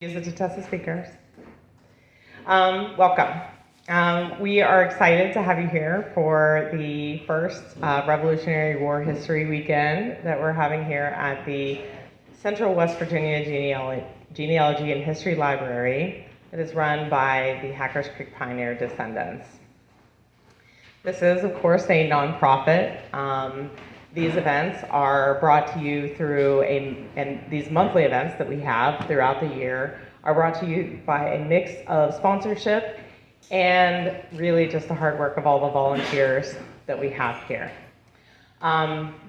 Use it to test the speakers. Welcome. We are excited to have you here for the first Revolutionary War History Weekend that we're having here at the Central West Virginia Genealogy and History Library that is run by the Hackers Creek Pioneer descendants. This is, of course, a nonprofit. These events are brought to you through and these monthly events that we have throughout the year are brought to you by a mix of sponsorship and really just the hard work of all the volunteers that we have here.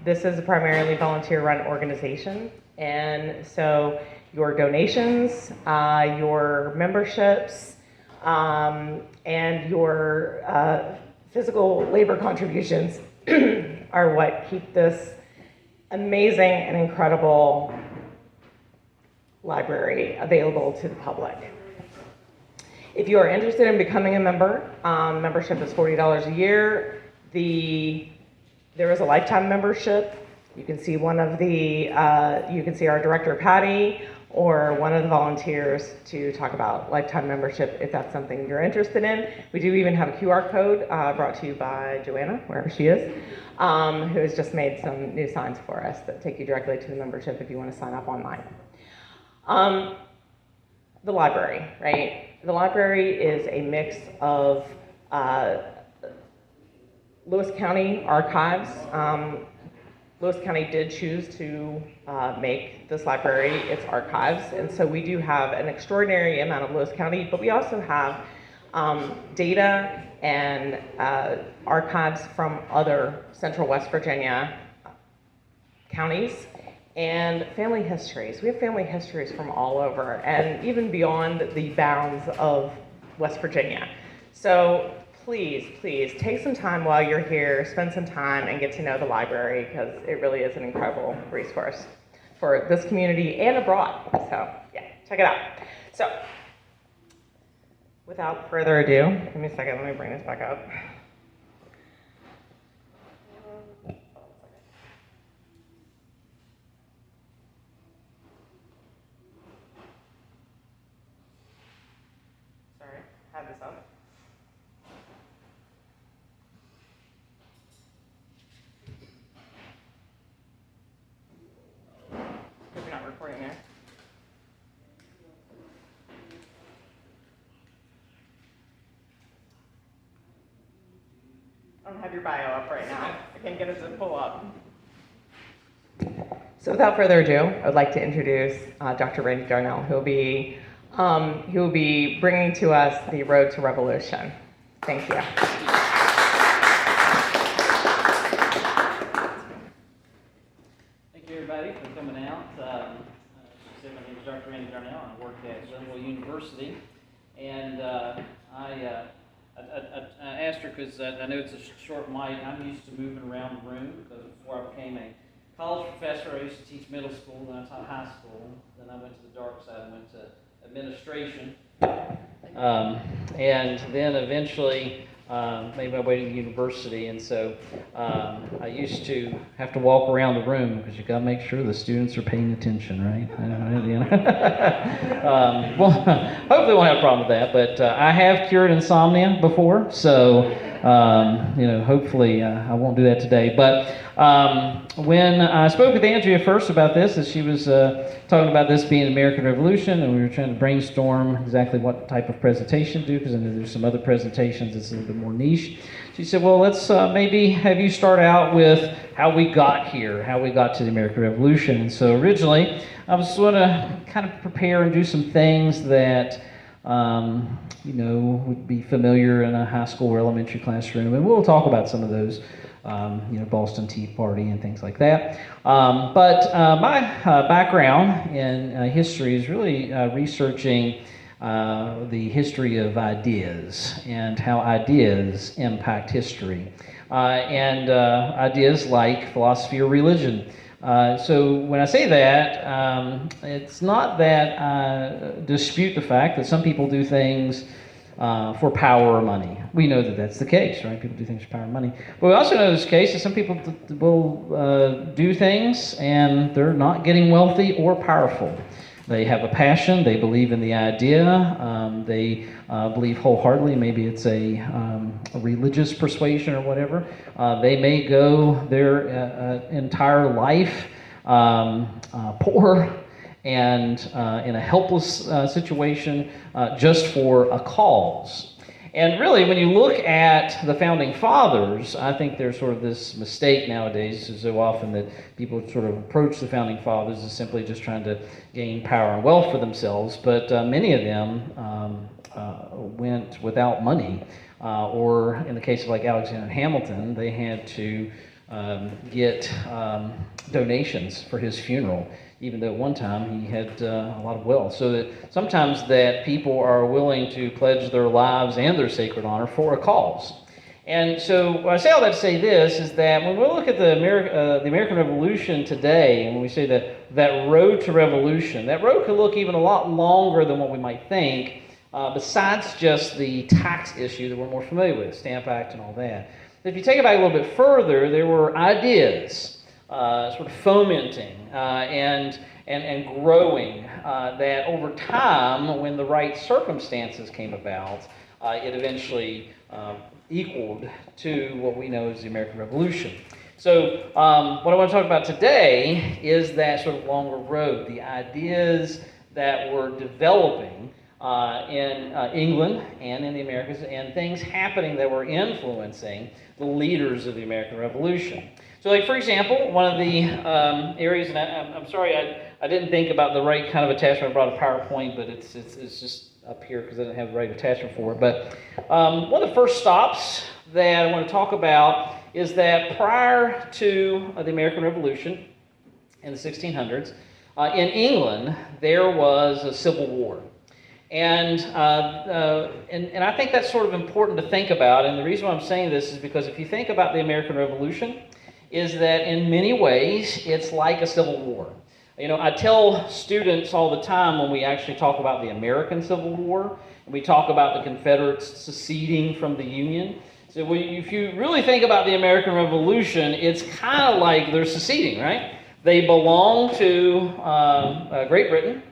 This is a primarily volunteer-run organization, and so your donations, your memberships, and your physical labor contributions are what keep this amazing and incredible library available to the public. If you are interested in becoming a member, membership is $40 a year. There is a lifetime membership. You can see you can see our director, Patty, or one of the volunteers to talk about lifetime membership if that's something you're interested in. We do even have a QR code brought to you by Joanna, wherever she is, who has just made some new signs for us that take you directly to the membership if you want to sign up online. The library, right? The library is a mix of Lewis County archives. Lewis County did choose to make this library its archives, and so we do have an extraordinary amount of Lewis County, but we also have data and archives from other Central West Virginia counties and family histories. We have family histories from all over and even beyond the bounds of West Virginia. So please take some time while you're here, spend some time and get to know the library because it really is an incredible resource for this community and abroad. So yeah, check it out. So without further ado, give me a second, let me bring this back up. Sorry, had this up. Hope you're not recording there. I don't have your bio up right now. I can't get it to pull up. So without further ado, I would like to introduce Dr. Randy Darnell, who will be bringing to us the Road to Revolution. Thank you. Thank you, everybody, for coming out. As you said, my name is Dr. Randy Darnell. I work at Darnell University, and I asked her because I know it's a short mic. I'm used to moving around the room because before I became a college professor, I used to teach middle school, then I taught high school, then I went to the dark side and went to administration, and then eventually made my way to the university, and so I used to have to walk around the room because you got to make sure the students are paying attention, right? Well, hopefully won't have a problem with that, but I have cured insomnia before, so hopefully I won't do that today. But when I spoke with Andrea first about this, as she was talking about this being the American Revolution, and we were trying to brainstorm exactly what type of presentation to do, because I know there's some other presentations that's a little bit more niche. She said, well, let's maybe have you start out with how we got here, how we got to the American Revolution. And so originally, I was going to kind of prepare and do some things that would be familiar in a high school or elementary classroom, and we'll talk about some of those, Boston Tea Party and things like that. But my background in history is really researching the history of ideas and how ideas impact history, and ideas like philosophy or religion. So when I say that, it's not that I dispute the fact that some people do things for power or money. We know that that's the case, right? People do things for power and money. But we also know this case that some people will do things and they're not getting wealthy or powerful. They have a passion. They believe in the idea. They believe wholeheartedly. Maybe it's a religious persuasion or whatever. They may go their entire life poor and in a helpless situation just for a cause. And really, when you look at the founding fathers, I think there's sort of this mistake nowadays so often that people sort of approach the founding fathers as simply just trying to gain power and wealth for themselves. But many of them went without money, or in the case of like Alexander Hamilton, they had to get donations for his funeral, even though at one time he had a lot of wealth. So that sometimes that people are willing to pledge their lives and their sacred honor for a cause. And so I say all that to say this, is that when we look at the American Revolution today, and when we say that road to revolution, that road could look even a lot longer than what we might think, besides just the tax issue that we're more familiar with, Stamp Act and all that. If you take it back a little bit further, there were ideas sort of fomenting and growing that over time, when the right circumstances came about, it eventually equaled to what we know as the American Revolution. So what I want to talk about today is that sort of longer road, the ideas that were developing in England and in the Americas, and things happening that were influencing the leaders of the American Revolution. So, like, for example, one of the areas, and I'm sorry I didn't think about the right kind of attachment. I brought a PowerPoint, but it's just up here because I didn't have the right attachment for it. But one of the first stops that I want to talk about is that prior to the American Revolution in the 1600s, in England, there was a civil war. And I think that's sort of important to think about. And the reason why I'm saying this is because if you think about the American Revolution, is that in many ways it's like a civil war. You know, I tell students all the time when we actually talk about the American Civil War, and we talk about the Confederates seceding from the Union. So if you really think about the American Revolution, it's kind of like they're seceding, right? They belong to Great Britain.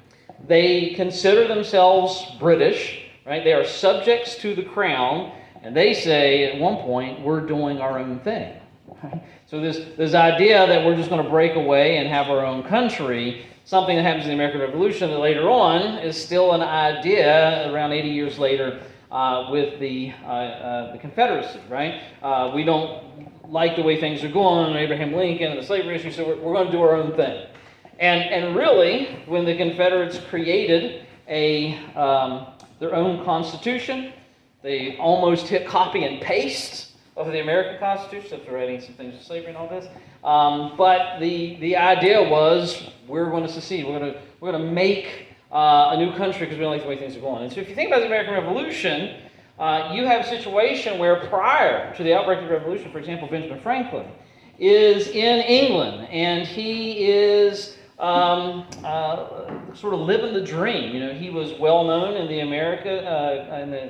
They consider themselves British, right? They are subjects to the crown, and they say at one point, we're doing our own thing. Right? So this idea that we're just going to break away and have our own country, something that happens in the American Revolution that later on is still an idea around 80 years later with the Confederacy, right? We don't like the way things are going, Abraham Lincoln and the slavery issue, so we're going to do our own thing. And really, when the Confederates created their own constitution, they almost hit copy and paste of the American Constitution, after writing some things of slavery and all this. But the idea was we're going to secede. We're going to make a new country because we don't like the way things are going. And so if you think about the American Revolution, you have a situation where prior to the outbreak of the Revolution, for example, Benjamin Franklin is in England, and he is sort of living the dream. You know, he was well known in the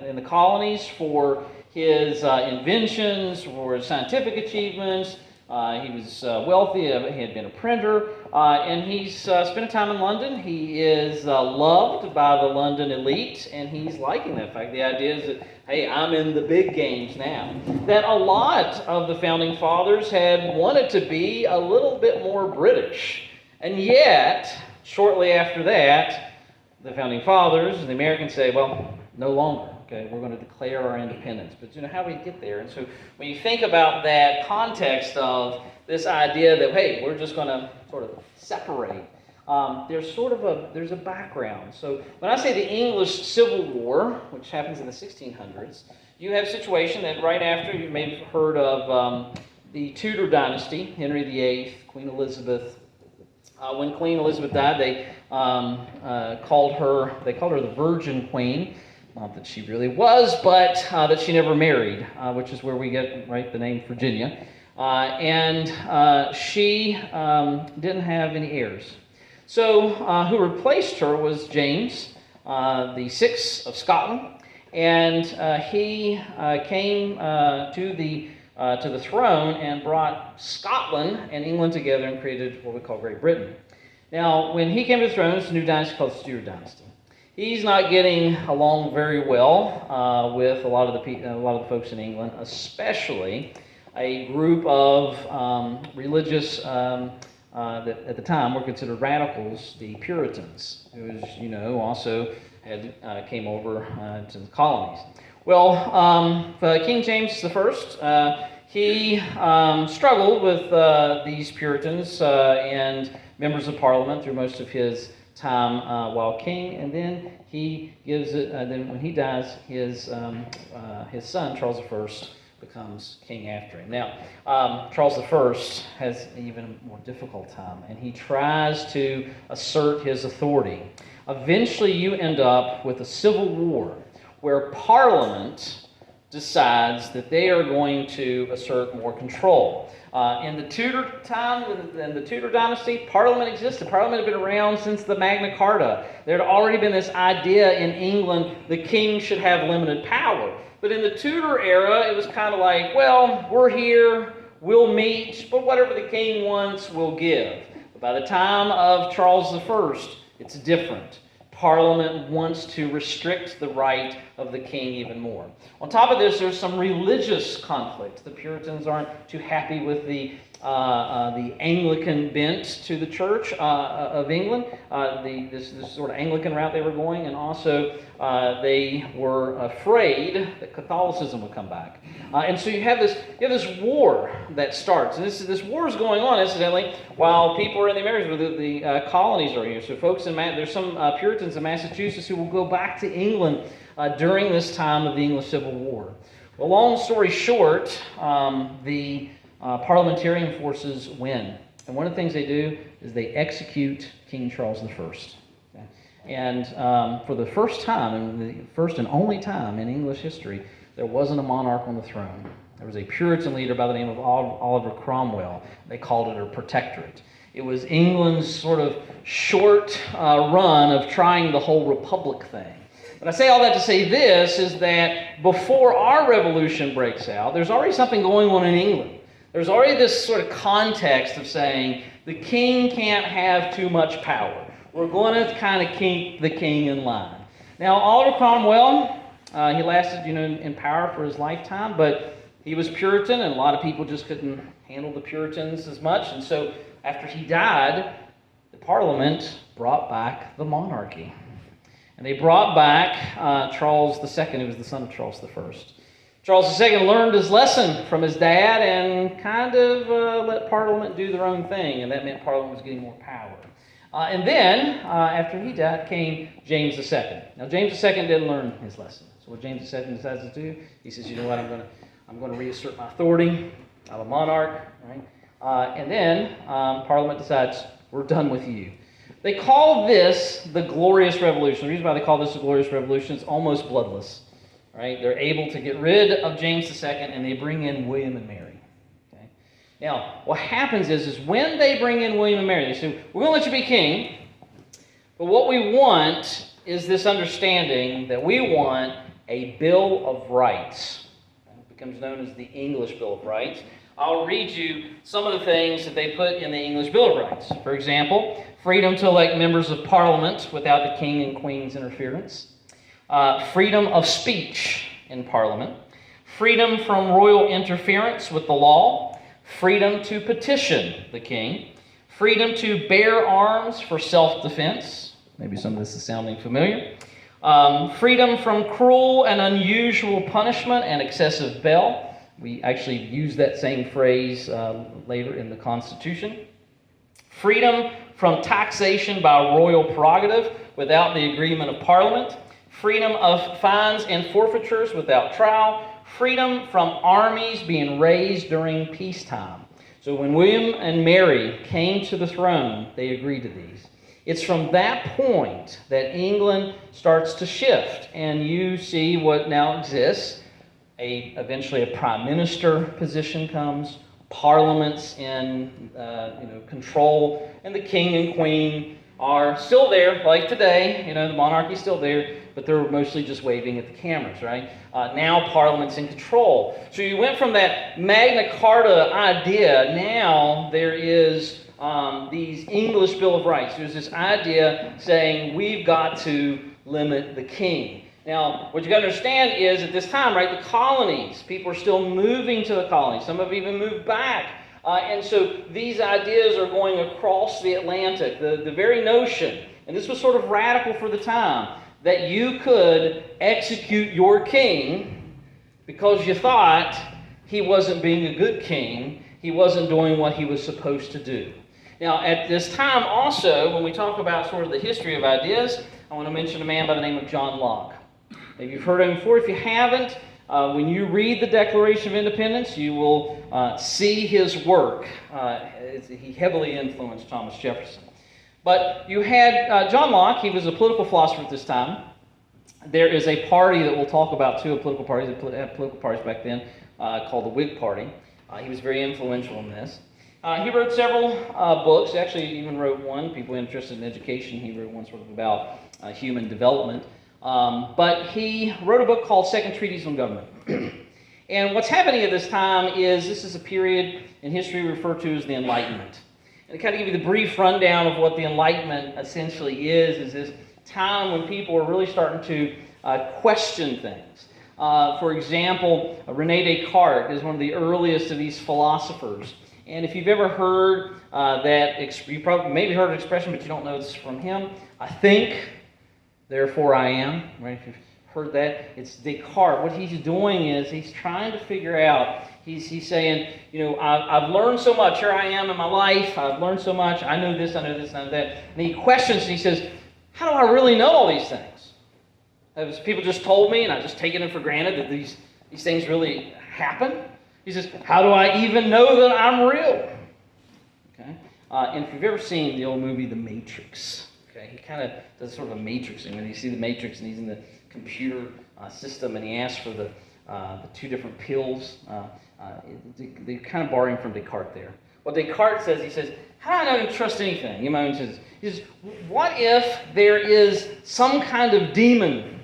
in the colonies for his inventions, for his scientific achievements. He was wealthy. He had been a printer, and he's spent time in London. He is loved by the London elite, and he's liking that fact. The idea is that, hey, I'm in the big games now. That a lot of the founding fathers had wanted to be a little bit more British. And yet, shortly after that, the founding fathers and the Americans say, well, no longer. Okay, we're going to declare our independence. But you know, how do we get there? And so when you think about that context of this idea that, hey, we're just going to sort of separate, there's a background. So when I say the English Civil War, which happens in the 1600s, you have a situation that right after, you may have heard of the Tudor dynasty, Henry VIII, Queen Elizabeth. When Queen Elizabeth died, they called her the Virgin Queen. Not that she really was, but that she never married, which is where we get the name Virginia. And she didn't have any heirs. So who replaced her was James, the Sixth of Scotland, and he came to the throne and brought Scotland and England together and created what we call Great Britain. Now, when he came to the throne, it's a new dynasty called the Stuart dynasty. He's not getting along very well with a lot of the folks in England, especially a group of religious that at the time were considered radicals, the Puritans, who, as you know, also had came over to the colonies. Well, King James I, he struggled with these Puritans and members of Parliament through most of his time while king, and then he gives it. Then when he dies, his son Charles I becomes king after him. Now, Charles I has an even more difficult time, and he tries to assert his authority. Eventually, you end up with a civil war where Parliament decides that they are going to assert more control. In the Tudor time, in the Tudor dynasty, Parliament existed. Parliament had been around since the Magna Carta. There had already been this idea in England the king should have limited power. But in the Tudor era, it was kind of like, well, we're here, we'll meet, but whatever the king wants, we'll give. But by the time of Charles I, it's different. Parliament wants to restrict the right of the king even more. On top of this, there's some religious conflict. The Puritans aren't too happy with the Anglican bent to the Church of England, this sort of Anglican route they were going, and also they were afraid that Catholicism would come back. And so you have this war that starts, and this war is going on, incidentally, while people are in the Americas, where the colonies are here. So folks there's some Puritans in Massachusetts who will go back to England during this time of the English Civil War. Well, long story short, the parliamentarian forces win. And one of the things they do is they execute King Charles I. Okay? And for the first time, and the first and only time in English history, there wasn't a monarch on the throne. There was a Puritan leader by the name of Oliver Cromwell. They called it a protectorate. It was England's sort of short run of trying the whole republic thing. But I say all that to say this, is that before our revolution breaks out, there's already something going on in England. There's already this sort of context of saying the king can't have too much power. We're going to kind of keep the king in line. Now, Oliver Cromwell, he lasted, in power for his lifetime, but he was Puritan, and a lot of people just couldn't handle the Puritans as much. And so after he died, the Parliament brought back the monarchy. And they brought back Charles II, who was the son of Charles I. Charles II learned his lesson from his dad and kind of let Parliament do their own thing, and that meant Parliament was getting more power. And then, after he died, came James II. Now, James II didn't learn his lesson. So what James II decides to do, he says, you know what, I'm going to reassert my authority. I'm a monarch, right? And then Parliament decides, we're done with you. They call this the Glorious Revolution. The reason why they call this the Glorious Revolution is almost bloodless. Right? They're able to get rid of James II, and they bring in William and Mary. Okay? Now, what happens is when they bring in William and Mary, they say, we're going to let you be king, but what we want is this understanding that we want a Bill of Rights. It becomes known as the English Bill of Rights. I'll read you some of the things that they put in the English Bill of Rights. For example, freedom to elect members of Parliament without the King and Queen's interference. Freedom of speech in Parliament, freedom from royal interference with the law, freedom to petition the king, freedom to bear arms for self-defense. Maybe some of this is sounding familiar. Freedom from cruel and unusual punishment and excessive bail. We actually use that same phrase later in the Constitution. Freedom from taxation by royal prerogative without the agreement of Parliament. Freedom of fines and forfeitures without trial, freedom from armies being raised during peacetime. So when William and Mary came to the throne, they agreed to these. It's from that point that England starts to shift, and you see what now exists. Eventually a prime minister position comes, parliament's in control, and the king and queen are still there, like today. The monarchy's still there, but they're mostly just waving at the cameras, right? Now Parliament's in control. So you went from that Magna Carta idea, now there is these English Bill of Rights. There's this idea saying we've got to limit the king. Now, what you got to understand is at this time, right, the colonies, people are still moving to the colonies. Some have even moved back. And so these ideas are going across the Atlantic. The very notion, and this was sort of radical for the time, that you could execute your king because you thought he wasn't being a good king, he wasn't doing what he was supposed to do. Now, at this time also, when we talk about sort of the history of ideas, I want to mention a man by the name of John Locke. If you've heard of him before, if you haven't, when you read the Declaration of Independence, you will see his work. He heavily influenced Thomas Jefferson. But you had John Locke. He was a political philosopher at this time. There is a party that we'll talk about, too, of political parties. They had political parties back then called the Whig Party. He was very influential in this. He wrote several books. Actually, he even wrote one. People interested in education, he wrote one sort of about human development. But he wrote a book called Second Treatise on Government. And what's happening at this time is this is a period in history referred to as the Enlightenment. And to kind of give you the brief rundown of what the Enlightenment essentially is this time when people are really starting to question things. For example, René Descartes is one of the earliest of these philosophers. And if you've ever heard you probably maybe heard an expression, but you don't know this from him, I think, therefore I am, right? If you've heard that, it's Descartes. What he's doing is he's trying to figure out, he's saying, I've learned so much. Here I am in my life. I've learned so much. I know this, I know this, I know that. And he questions, and he says, how do I really know all these things? Have people just told me, and I just taken it for granted that these things really happen? He says, how do I even know that I'm real? Okay. And if you've ever seen the old movie The Matrix, okay, he kind of does sort of a Matrix thing. When you see the Matrix and he's in the computer system and he asks for the two different pills, they're kind of borrowing from Descartes there. What Descartes says, he says, how do I not trust anything? He says, what if there is some kind of demon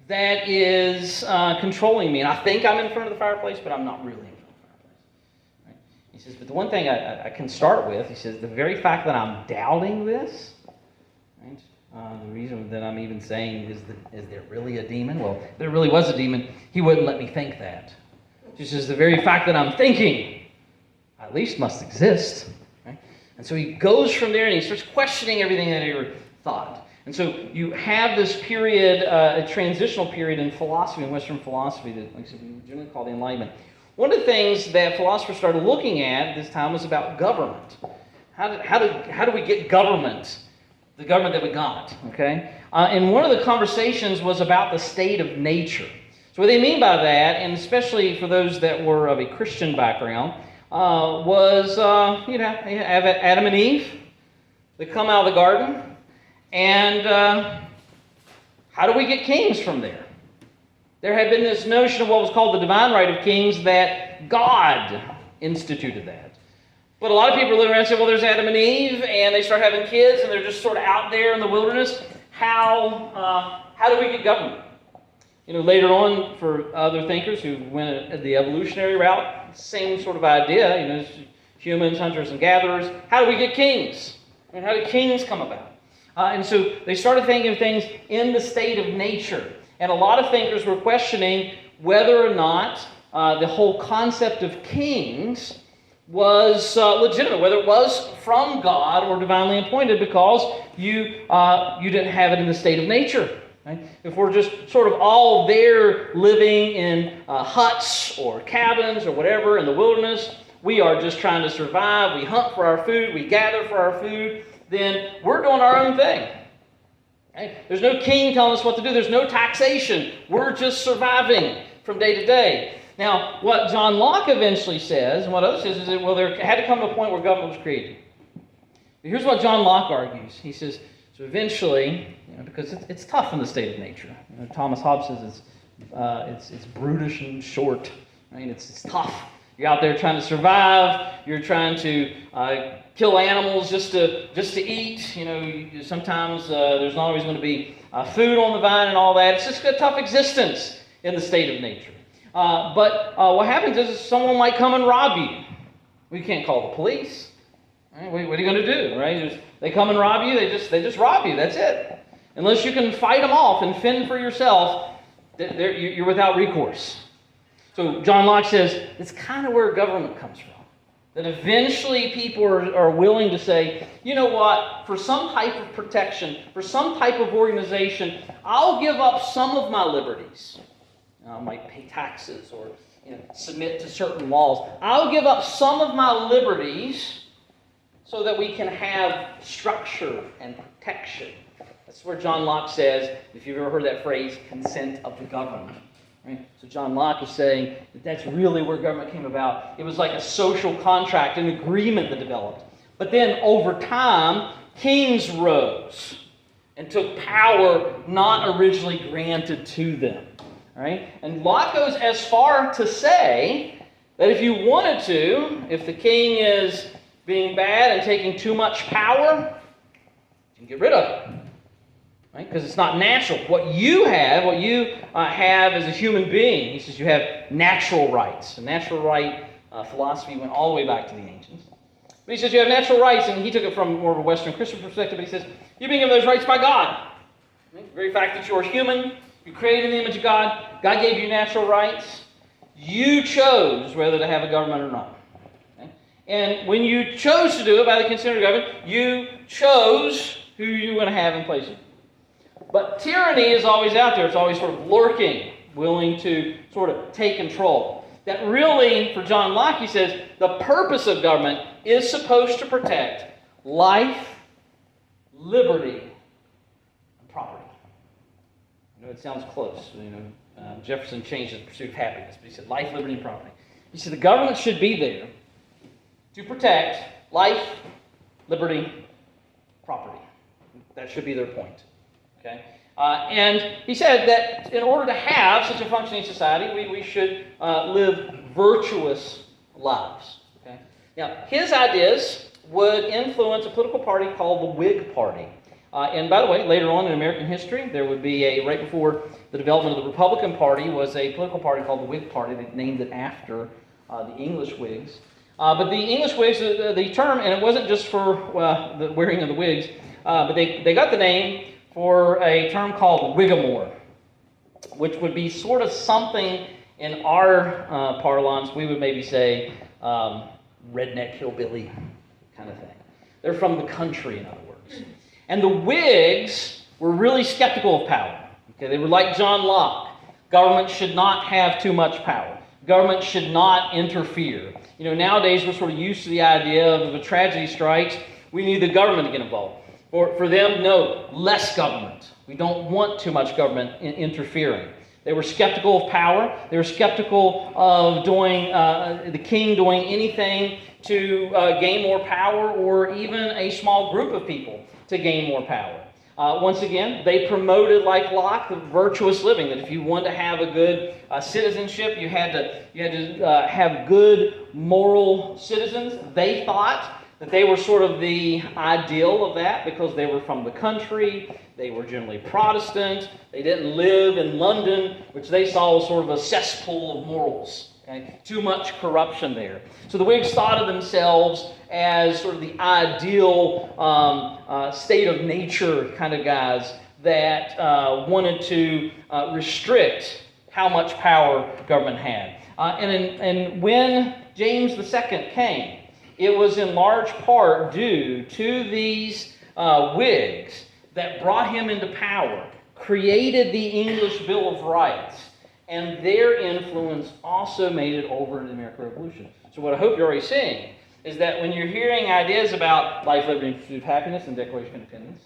that is controlling me? And I think I'm in front of the fireplace, but I'm not really in front of the fireplace. Right? He says, but the one thing I can start with, he says, the very fact that I'm doubting this, right? The reason that I'm even saying is there really a demon? Well, if there really was a demon, he wouldn't let me think that. He says, the very fact that I'm thinking at least must exist. Right? And so he goes from there and he starts questioning everything that he ever thought. And so you have this period, a transitional period in philosophy, in Western philosophy, that, like I said, we generally call the Enlightenment. One of the things that philosophers started looking at this time was about government. How do we get government, the government that we got? Okay, and one of the conversations was about the state of nature. So what they mean by that, and especially for those that were of a Christian background, was Adam and Eve. They come out of the garden. And how do we get kings from there? There had been this notion of what was called the divine right of kings, that God instituted that. But a lot of people are looking around and say, well, there's Adam and Eve, and they start having kids, and they're just sort of out there in the wilderness. How do we get government? Later on, for other thinkers who went the evolutionary route, same sort of idea, humans, hunters, and gatherers. How do we get kings? And how do kings come about? And so they started thinking of things in the state of nature. And a lot of thinkers were questioning whether or not the whole concept of kings was legitimate, whether it was from God or divinely appointed, because you didn't have it in the state of nature. Right? If we're just sort of all there living in huts or cabins or whatever in the wilderness, we are just trying to survive, we hunt for our food, we gather for our food, then we're doing our own thing. Right? There's no king telling us what to do. There's no taxation. We're just surviving from day to day. Now, what John Locke eventually says, and what others says, is that, well, there had to come to a point where government was created. But here's what John Locke argues. He says, so eventually, because it's tough in the state of nature. Thomas Hobbes says it's brutish and short. Right? It's tough. You're out there trying to survive. You're trying to kill animals just to eat. Sometimes there's not always going to be food on the vine and all that. It's just a tough existence in the state of nature. But what happens is someone might come and rob you. We can't call the police. Right? What are you going to do? Right? They come and rob you. They just rob you. That's it. Unless you can fight them off and fend for yourself, you're without recourse. So John Locke says it's kind of where government comes from. That eventually people are willing to say, you know what, for some type of protection, for some type of organization, I'll give up some of my liberties. I might pay taxes or submit to certain laws. I'll give up some of my liberties so that we can have structure and protection. That's where John Locke says, if you've ever heard that phrase, consent of the governed. Right? So John Locke is saying that that's really where government came about. It was like a social contract, an agreement that developed. But then over time, kings rose and took power not originally granted to them. Right? And Locke goes as far to say that if you wanted to, if the king is being bad and taking too much power, you can get rid of it. Right? Because it's not natural. What you have as a human being, he says you have natural rights. The natural right philosophy went all the way back to the ancients. But he says you have natural rights, and he took it from more of a Western Christian perspective, but he says you're being given those rights by God. Right? The very fact that you're human, you're created in the image of God, God gave you natural rights. You chose whether to have a government or not. Okay? And when you chose to do it by the consent of the government, you chose who you want to have in place of. But tyranny is always out there. It's always sort of lurking, willing to sort of take control. That really, for John Locke, he says, the purpose of government is supposed to protect life, liberty, and property. I know it sounds close. Jefferson changed the pursuit of happiness, but he said life, liberty, and property. He said the government should be there to protect life, liberty, property. That should be their point. Okay? And he said that in order to have such a functioning society, we should live virtuous lives. Okay? Now, his ideas would influence a political party called the Whig Party. And by the way, later on in American history, there would be right before the development of the Republican Party was a political party called the Whig Party. They named it after the English Whigs. But the English Whigs, the term, and it wasn't just for the wearing of the wigs, but they got the name for a term called Whigamore, which would be sort of something in our parlance, we would maybe say redneck hillbilly kind of thing. They're from the country, in other words. And the Whigs were really skeptical of power. Okay, they were like John Locke. Government should not have too much power. Government should not interfere. Nowadays we're sort of used to the idea of if a tragedy strikes, we need the government to get involved. For them, no, less government. We don't want too much government interfering. They were skeptical of power. They were skeptical of the king doing anything to gain more power, or even a small group of people to gain more power. Once again, they promoted, like Locke, the virtuous living. That if you wanted to have a good citizenship, you had to have good moral citizens. They thought that they were sort of the ideal of that because they were from the country, they were generally Protestant, they didn't live in London, which they saw as sort of a cesspool of morals. Okay? Too much corruption there. So the Whigs thought of themselves as sort of the ideal state of nature kind of guys that wanted to restrict how much power government had. And when James II came, it was in large part due to these Whigs that brought him into power, created the English Bill of Rights, and their influence also made it over in the American Revolution. So what I hope you're already seeing is that when you're hearing ideas about life, liberty, and pursuit of happiness and Declaration of Independence,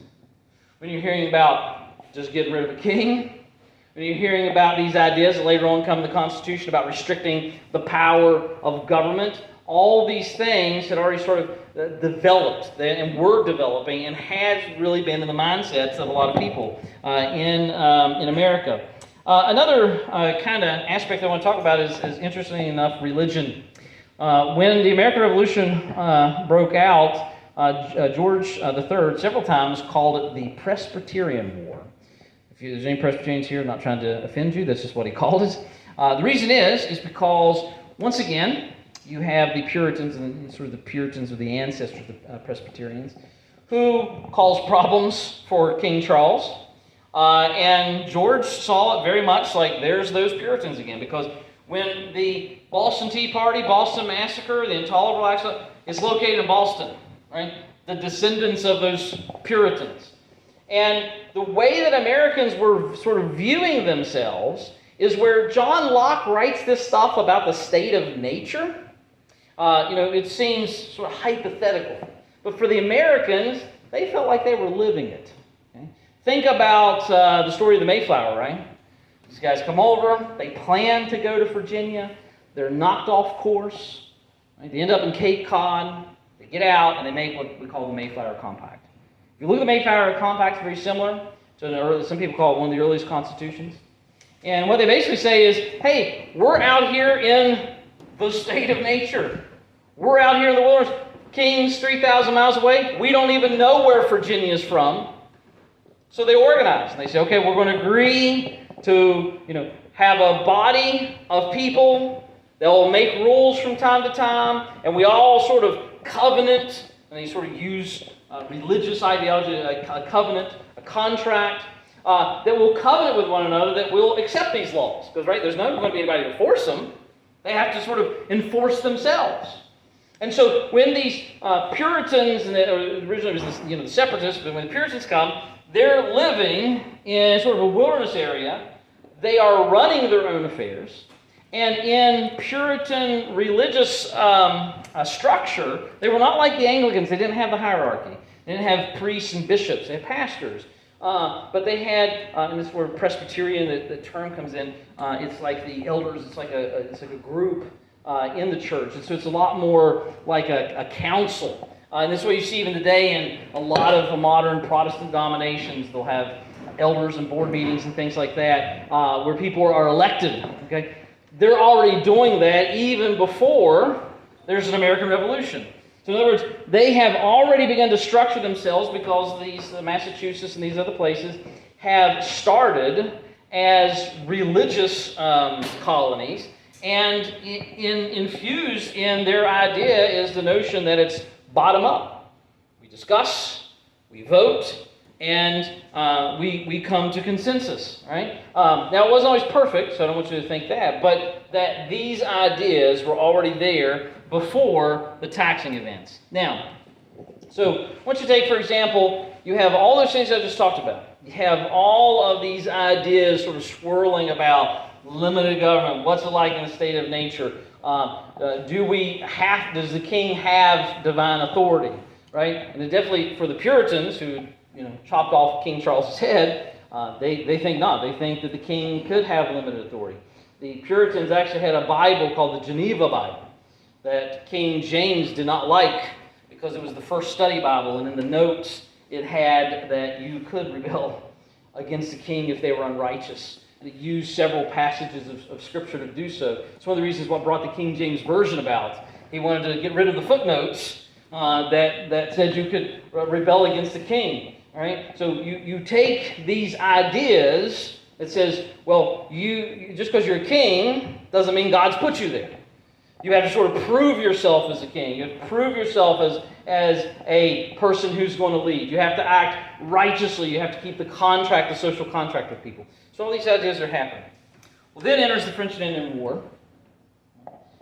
when you're hearing about just getting rid of a king, when you're hearing about these ideas that later on come in the Constitution about restricting the power of government, all these things had already sort of developed and were developing and had really been in the mindsets of a lot of people in America. Another kind of aspect I want to talk about is interestingly enough, religion. When the American Revolution broke out, George III several times called it the Presbyterian War. If there's any Presbyterians here, I'm not trying to offend you, that's just what he called it. The reason is because, once again, you have the Puritans, and sort of the Puritans are the ancestors of the Presbyterians, who caused problems for King Charles. And George saw it very much like there's those Puritans again, because when the Boston Tea Party, Boston Massacre, the Intolerable Acts, is located in Boston, right? The descendants of those Puritans. And the way that Americans were sort of viewing themselves is where John Locke writes this stuff about the state of nature. It seems sort of hypothetical. But for the Americans, they felt like they were living it. Okay? Think about the story of the Mayflower, right? These guys come over, they plan to go to Virginia, they're knocked off course, right? They end up in Cape Cod, they get out, and they make what we call the Mayflower Compact. If you look at the Mayflower Compact, it's very similar to some people call it one of the earliest constitutions. And what they basically say is, hey, we're out here in the state of nature. We're out here in the wilderness. King's 3,000 miles away. We don't even know where Virginia is from. So they organize. And they say, okay, we're going to agree to, have a body of people that will make rules from time to time. And we all sort of covenant. And they sort of use religious ideology, a covenant, a contract. That will covenant with one another that will accept these laws. Because, right, there's not going to be anybody to force them. They have to sort of enforce themselves. And so when these Puritans, and originally it was the separatists, but when the Puritans come, they're living in sort of a wilderness area. They are running their own affairs. And in Puritan religious structure, they were not like the Anglicans. They didn't have the hierarchy. They didn't have priests and bishops. They had pastors. But they had, and this is where Presbyterian, the term comes in, it's like the elders, it's like a group in the church. And so it's a lot more like a council. And this is what you see even today in a lot of the modern Protestant denominations. They'll have elders and board meetings and things like that, where people are elected. Okay, they're already doing that even before there's an American Revolution. So in other words, they have already begun to structure themselves because these Massachusetts and these other places have started as religious colonies, and infused in their idea is the notion that it's bottom up. We discuss, we vote, and we come to consensus, right? Now, it wasn't always perfect, so I don't want you to think that, but that these ideas were already there before the taxing events. Now, so once you take, for example, you have all those things I just talked about. You have all of these ideas sort of swirling about limited government. What's it like in the state of nature? Does the king have divine authority? Right? And definitely for the Puritans who chopped off King Charles's head, they think not. They think that the king could have limited authority. The Puritans actually had a Bible called the Geneva Bible that King James did not like because it was the first study Bible, and in the notes it had that you could rebel against the king if they were unrighteous. And it used several passages of Scripture to do so. It's one of the reasons what brought the King James Version about. He wanted to get rid of the footnotes that said you could rebel against the king. All right? So you take these ideas that says, well, you just because you're a king doesn't mean God's put you there. You have to sort of prove yourself as a king. You have to prove yourself as a person who's going to lead. You have to act righteously. You have to keep the contract, the social contract with people. So all these ideas are happening. Well, then enters the French and Indian War.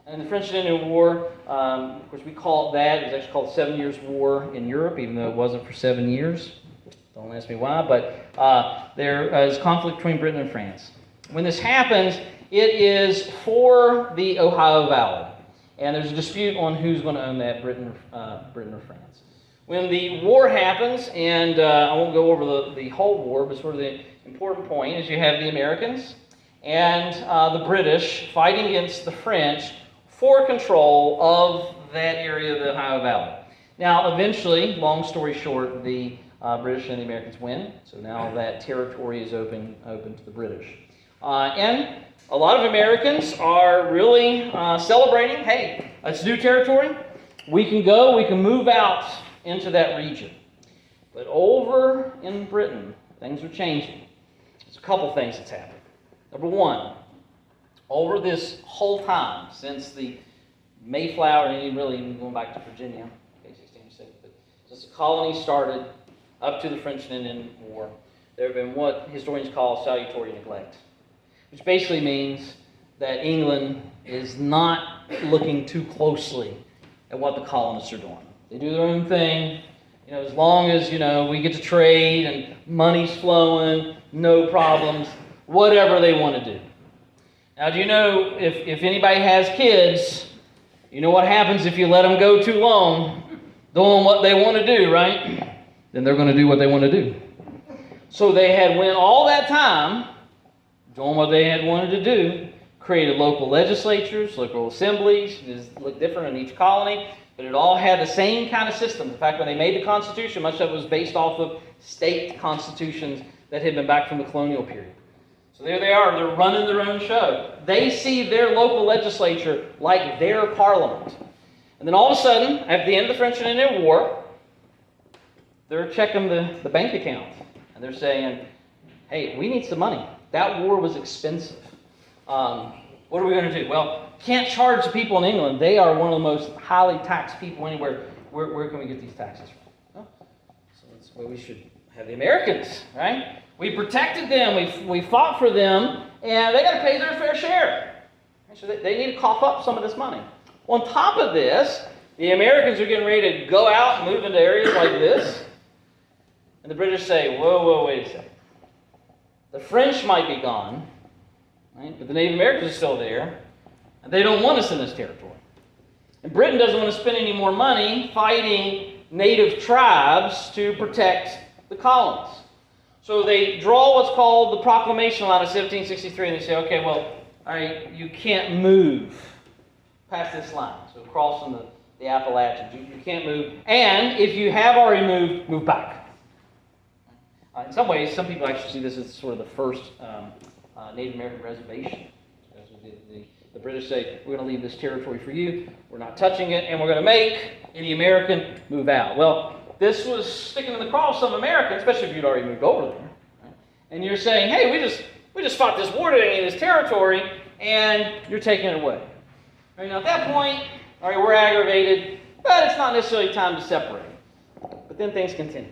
And the French and Indian War, of course, we call it that. It was actually called the 7 Years' War in Europe, even though it wasn't for 7 years. Don't ask me why, but there is conflict between Britain and France. When this happens, it is for the Ohio Valley. And there's a dispute on who's going to own that, Britain or France. When the war happens, and I won't go over the whole war, but sort of the important point is you have the Americans and the British fighting against the French for control of that area of the Ohio Valley. Now, eventually, long story short, the British and the Americans win. So now that territory is open to the British. And a lot of Americans are really celebrating, hey, it's new territory. We can go, we can move out into that region. But over in Britain, things are changing. There's a couple things that's happened. Number one, over this whole time, since the Mayflower, and really even going back to Virginia, in case you stand sick, but since the colony started up to the French and Indian War, there have been what historians call salutary neglect, which basically means that England is not looking too closely at what the colonists are doing. They do their own thing. As long as, we get to trade and money's flowing, no problems, whatever they want to do. Now, do you know, if anybody has kids, you know what happens if you let them go too long doing what they want to do, right? Then they're going to do what they want to do. So they had went all that time doing what they had wanted to do, created local legislatures, local assemblies. It looked different in each colony, but it all had the same kind of system. In fact, when they made the Constitution, much of it was based off of state constitutions that had been back from the colonial period. So there they are, they're running their own show. They see their local legislature like their parliament. And then all of a sudden, at the end of the French and Indian War, they're checking the bank account. And they're saying, hey, we need some money. That war was expensive. What are we going to do? Well, can't charge the people in England. They are one of the most highly taxed people anywhere. Where can we get these taxes from? Well, so that's where we should have the Americans, right? We protected them. We fought for them. And they got to pay their fair share. So they need to cough up some of this money. On top of this, the Americans are getting ready to go out and move into areas like this. And the British say, whoa, wait a second. The French might be gone, right? But the Native Americans are still there. And they don't want us in this territory. And Britain doesn't want to spend any more money fighting native tribes to protect the colonies. So they draw what's called the Proclamation Line of 1763, and they say, okay, well, all right, you can't move past this line. So crossing the Appalachians, you can't move. And if you have already moved, move back. In some ways, some people actually see this as sort of the first Native American reservation. The British say, we're going to leave this territory for you, we're not touching it, and we're going to make any American move out. Well, this was sticking in the craw of some Americans, especially if you'd already moved over there. Right? And you're saying, hey, we just fought this war to any of this territory, and you're taking it away. Right, now, at that point, all right, we're aggravated, but it's not necessarily time to separate. But then things continue.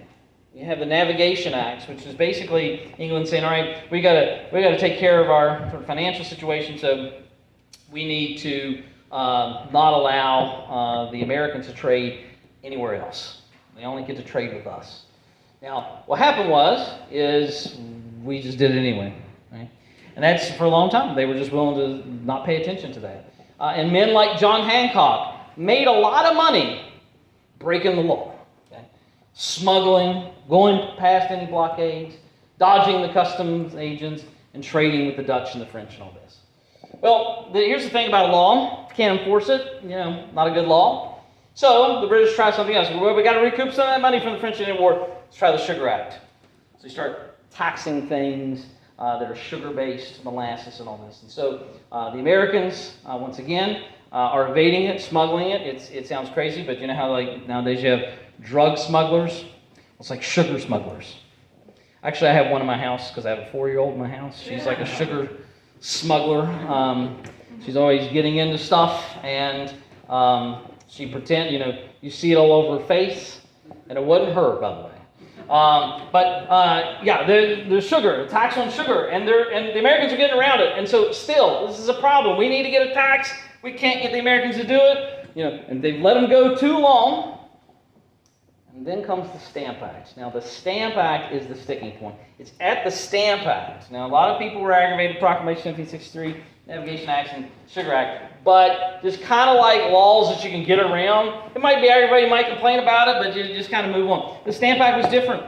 You have the Navigation Acts, which is basically England saying, all right, we got to take care of our sort of financial situation, so we need to not allow the Americans to trade anywhere else. They only get to trade with us. Now, what happened is we just did it anyway, right? And that's for a long time. They were just willing to not pay attention to that. And men like John Hancock made a lot of money breaking the law. Smuggling, going past any blockades, dodging the customs agents, and trading with the Dutch and the French and all this. Well, here's the thing about a law. Can't enforce it. Not a good law. So the British try something else. Well, we got to recoup some of that money from the French and Indian War. Let's try the Sugar Act. So you start taxing things that are sugar-based, molasses and all this. And so the Americans, once again, are evading it, smuggling it. It sounds crazy, but you know how like nowadays you have drug smugglers? It's like sugar smugglers. Actually, I have one in my house because I have a 4-year-old in my house. She's like a sugar smuggler. She's always getting into stuff, and she pretend, you see it all over her face, and it wasn't her, by the way. The sugar, the tax on sugar, and the Americans are getting around it. And so still, this is a problem. We need to get a tax. We can't get the Americans to do it. And they've let them go too long. And then comes the Stamp Act. Now, the Stamp Act is the sticking point. It's at the Stamp Act. Now, a lot of people were aggravated, Proclamation 1763, Navigation Act, and Sugar Act. But just kind of like laws that you can get around. It might be aggravating, you might complain about it, but you just kind of move on. The Stamp Act was different.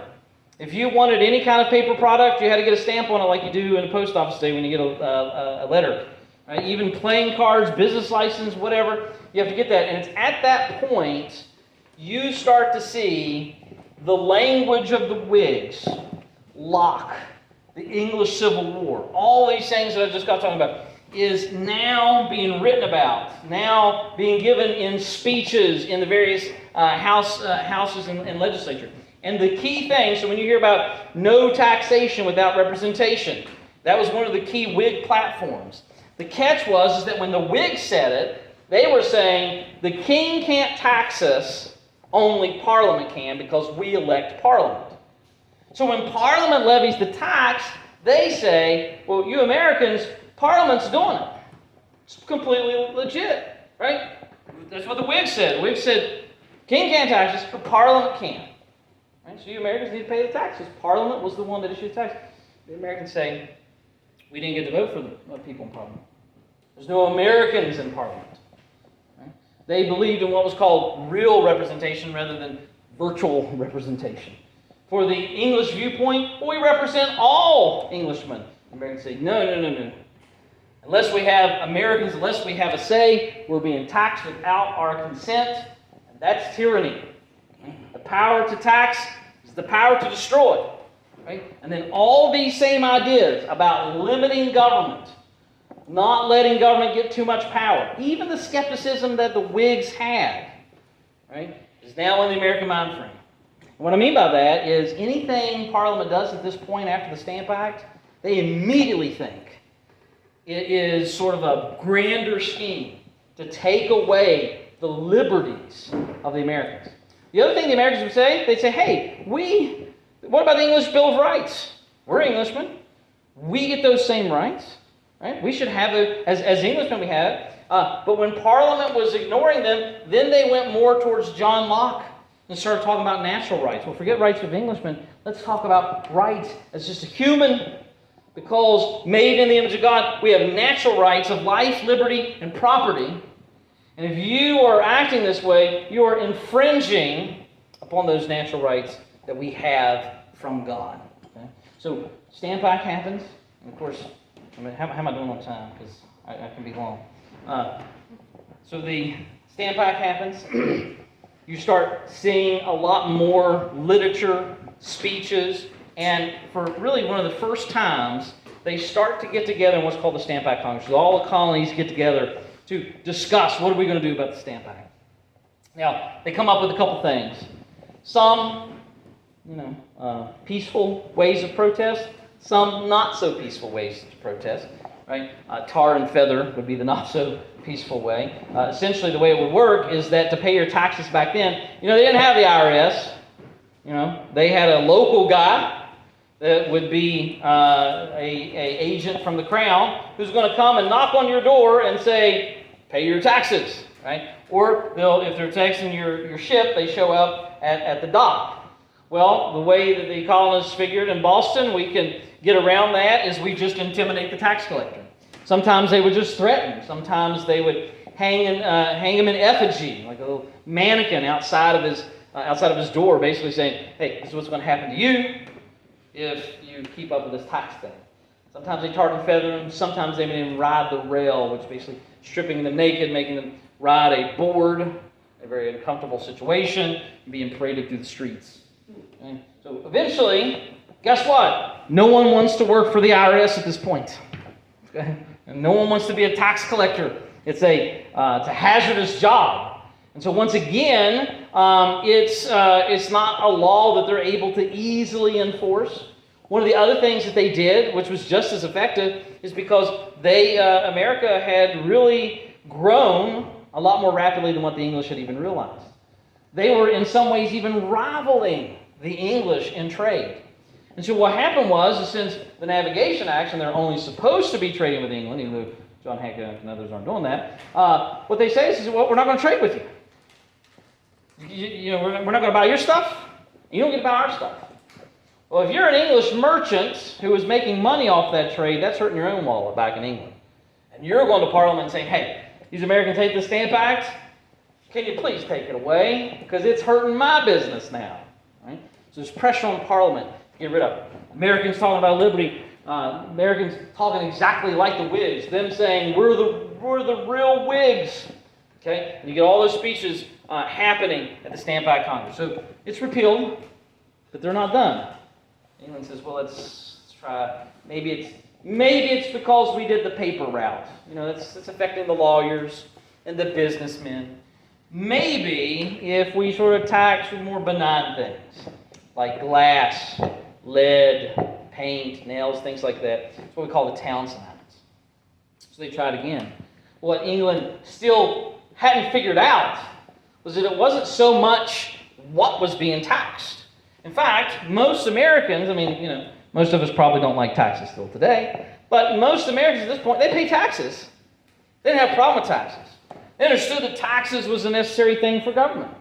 If you wanted any kind of paper product, you had to get a stamp on it like you do in the post office today when you get a letter. Right? Even playing cards, business license, whatever, you have to get that. And it's at that point you start to see the language of the Whigs, Locke, the English Civil War, all these things that I just got talking about, is now being written about, now being given in speeches in the various houses and legislature. And the key thing, so when you hear about no taxation without representation, that was one of the key Whig platforms. The catch was that when the Whigs said it, They were saying the king can't tax us, only Parliament can because we elect Parliament. So when Parliament levies the tax, they say, well, you Americans, Parliament's doing it. It's completely legit, right? That's what the Whigs said. The Whigs said, king can't tax us, but Parliament can. Right? So you Americans need to pay the taxes. Parliament was the one that issued the tax. The Americans say, we didn't get to vote for the people in Parliament. There's no Americans in Parliament. Right? They believed in what was called real representation rather than virtual representation. For the English viewpoint, well, we represent all Englishmen. The Americans say, no. Unless we have Americans, unless we have a say, we're being taxed without our consent. And that's tyranny. The power to tax is the power to destroy. Right? And then all these same ideas about limiting government, not letting government get too much power, even the skepticism that the Whigs had, right, is now in the American mind frame. And what I mean by that is anything Parliament does at this point after the Stamp Act, they immediately think it is sort of a grander scheme to take away the liberties of the Americans. The other thing the Americans would say, they'd say, hey, what about the English Bill of Rights? We're Englishmen. We get those same rights. Right? We should have it, as Englishmen we have it. But when Parliament was ignoring them, then they went more towards John Locke and started talking about natural rights. Well, forget rights of Englishmen. Let's talk about rights as just a human. Because made in the image of God, we have natural rights of life, liberty, and property. And if you are acting this way, you are infringing upon those natural rights that we have from God. Okay? So, Stamp Act happens. And of course, how am I doing on time? Because I can be long. So the Stamp Act happens. You start seeing a lot more literature, speeches, and for really one of the first times, they start to get together in what's called the Stamp Act Congress. So all the colonies get together to discuss what are we going to do about the Stamp Act. Now, they come up with a couple things. Some, peaceful ways of protest. Some not so peaceful ways to protest. Right? Tar and feather would be the not so peaceful way. Essentially, the way it would work is that to pay your taxes back then, they didn't have the IRS. They had a local guy that would be a agent from the crown who's going to come and knock on your door and say, pay your taxes, right? Or if they're taxing your ship, they show up at the dock. Well, the way that the colonists figured in Boston, we can get around that is we just intimidate the tax collector. Sometimes they would just threaten. Sometimes they would hang him in effigy, like a little mannequin outside of his door, basically saying, hey, this is what's going to happen to you if you keep up with this tax thing. Sometimes they tar and feather them. Sometimes they made them ride the rail, which is basically stripping them naked, making them ride a board, a very uncomfortable situation, and being paraded through the streets. Okay? So eventually, guess what? No one wants to work for the IRS at this point. Okay? And no one wants to be a tax collector. It's a hazardous job. And so once again, it's not a law that they're able to easily enforce. One of the other things that they did, which was just as effective, is because America had really grown a lot more rapidly than what the English had even realized. They were in some ways even rivaling the English in trade. And so what happened was, since the Navigation Acts, and they're only supposed to be trading with England, even though John Hancock and others aren't doing that, what they say is, well, we're not going to trade with you. We're not going to buy your stuff. You don't get to buy our stuff. Well, if you're an English merchant who is making money off that trade, that's hurting your own wallet back in England. And you're going to Parliament and saying, hey, these Americans hate the Stamp Act. Can you please take it away? Because it's hurting my business now. Right? So there's pressure on Parliament to get rid of it. Americans talking about liberty. Americans talking exactly like the Whigs. Them saying, we're the real Whigs. Okay? And you get all those speeches happening at the Stamp Act Congress. So it's repealed, but they're not done. England says, well, let's try. Maybe it's because we did the paper route. That's affecting the lawyers and the businessmen. Maybe if we sort of tax with more benign things, like glass, lead, paint, nails, things like that. It's what we call the Townsend Amendments. So they tried again. what England still hadn't figured out was that it wasn't so much what was being taxed. In fact, most Americans, most of us probably don't like taxes still today, but most Americans at this point, they pay taxes. They didn't have a problem with taxes. They understood that taxes was a necessary thing for government.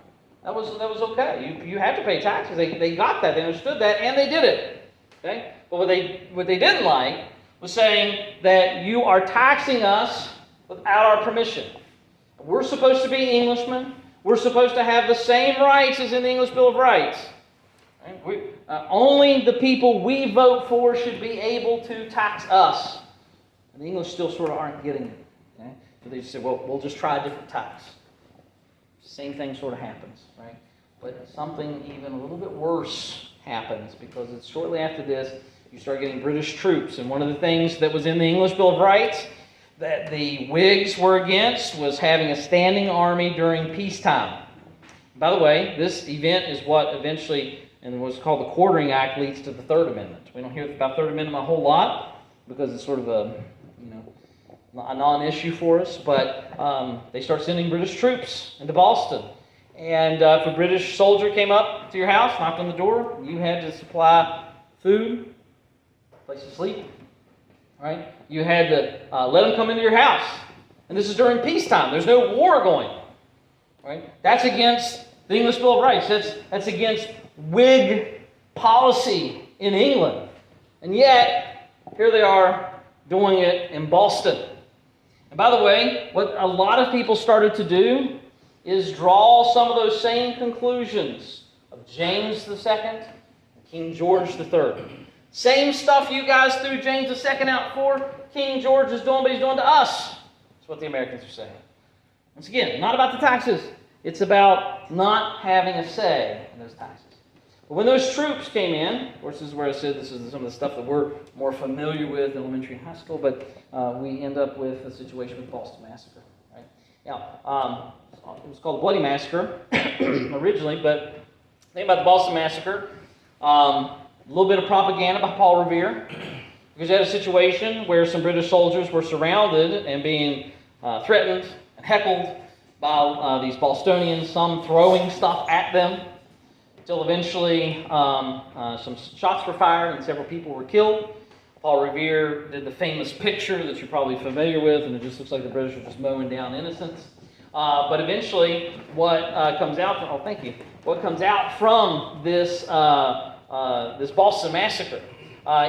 That was okay. You had to pay taxes. They got that. They understood that, and they did it. Okay? But what they didn't like was saying that you are taxing us without our permission. We're supposed to be Englishmen. We're supposed to have the same rights as in the English Bill of Rights. Right? Only the people we vote for should be able to tax us. And the English still sort of aren't getting it. Okay? So they just say, well, we'll just try a different tax. Same thing sort of happens, right? But something even a little bit worse happens, because it's shortly after this you start getting British troops. And one of the things that was in the English Bill of Rights that the Whigs were against was having a standing army during peacetime. By the way, this event is what eventually, and what's called the Quartering Act, leads to the Third Amendment. We don't hear about Third Amendment a whole lot because it's sort of a non-issue for us, but they start sending British troops into Boston. And if a British soldier came up to your house, knocked on the door, you had to supply food, place to sleep, right? You had to let them come into your house. And this is during peacetime. There's no war going, right? That's against the English Bill of Rights. That's against Whig policy in England. And yet, here they are doing it in Boston. And by the way, what a lot of people started to do is draw some of those same conclusions of James II and King George III. Same stuff you guys threw James II out for, King George is doing, but he's doing to us. That's what the Americans are saying. Once again, not about the taxes. It's about not having a say in those taxes. But when those troops came in, of course, this is where I said this is some of the stuff that we're more familiar with in elementary and high school, but we end up with a situation with the Boston Massacre. Right? Now, it was called the Bloody Massacre originally, but think about the Boston Massacre. A little bit of propaganda by Paul Revere, because you had a situation where some British soldiers were surrounded and being threatened and heckled by these Bostonians, some throwing stuff at them, until eventually some shots were fired and several people were killed. Paul Revere did the famous picture that you're probably familiar with, and it just looks like the British are just mowing down innocents. But eventually, what comes out from this this Boston Massacre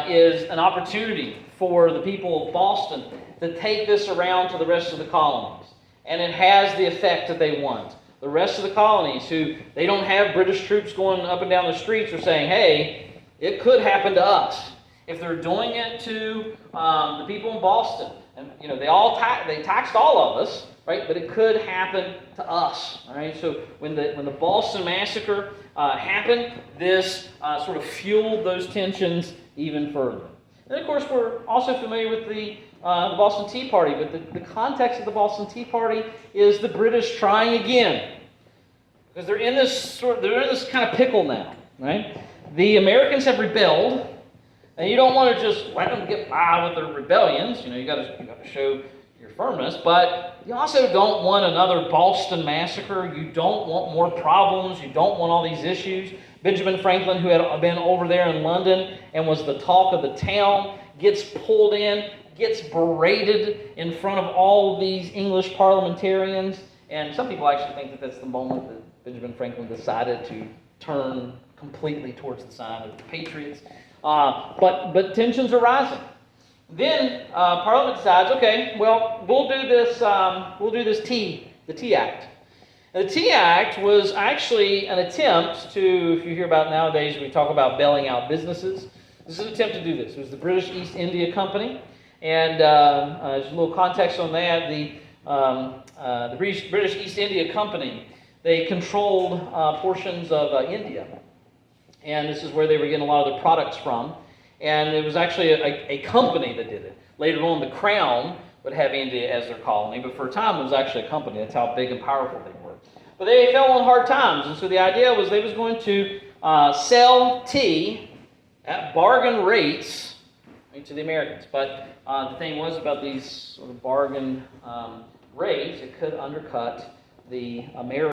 is an opportunity for the people of Boston to take this around to the rest of the colonies, and it has the effect that they want. The rest of the colonies, who they don't have British troops going up and down the streets, are saying, "Hey, it could happen to us." If they're doing it to the people in Boston, and they taxed all of us, right? But it could happen to us, all right? So when the Boston Massacre happened, this sort of fueled those tensions even further. And of course, we're also familiar with the Boston Tea Party, but the context of the Boston Tea Party is the British trying again, because they're in this kind of pickle now, right? The Americans have rebelled. And you don't want to just let them get by with their rebellions. You got to show your firmness. But you also don't want another Boston Massacre. You don't want more problems. You don't want all these issues. Benjamin Franklin, who had been over there in London and was the talk of the town, gets pulled in, gets berated in front of all of these English parliamentarians. And some people actually think that that's the moment that Benjamin Franklin decided to turn completely towards the side of the Patriots. But tensions are rising. Then Parliament decides, okay, well, we'll do this. The Tea Act. And the Tea Act was actually an attempt to, if you hear about nowadays, we talk about bailing out businesses. This is an attempt to do this. It was the British East India Company, and there's a little context on that. The British East India Company, they controlled portions of India. And this is where they were getting a lot of their products from. And it was actually a company that did it. Later on, the Crown would have India as their colony, but for a time it was actually a company. That's how big and powerful they were. But they fell on hard times, and so the idea was they was going to sell tea at bargain rates to the Americans. But the thing was about these sort of bargain raise, it could undercut the American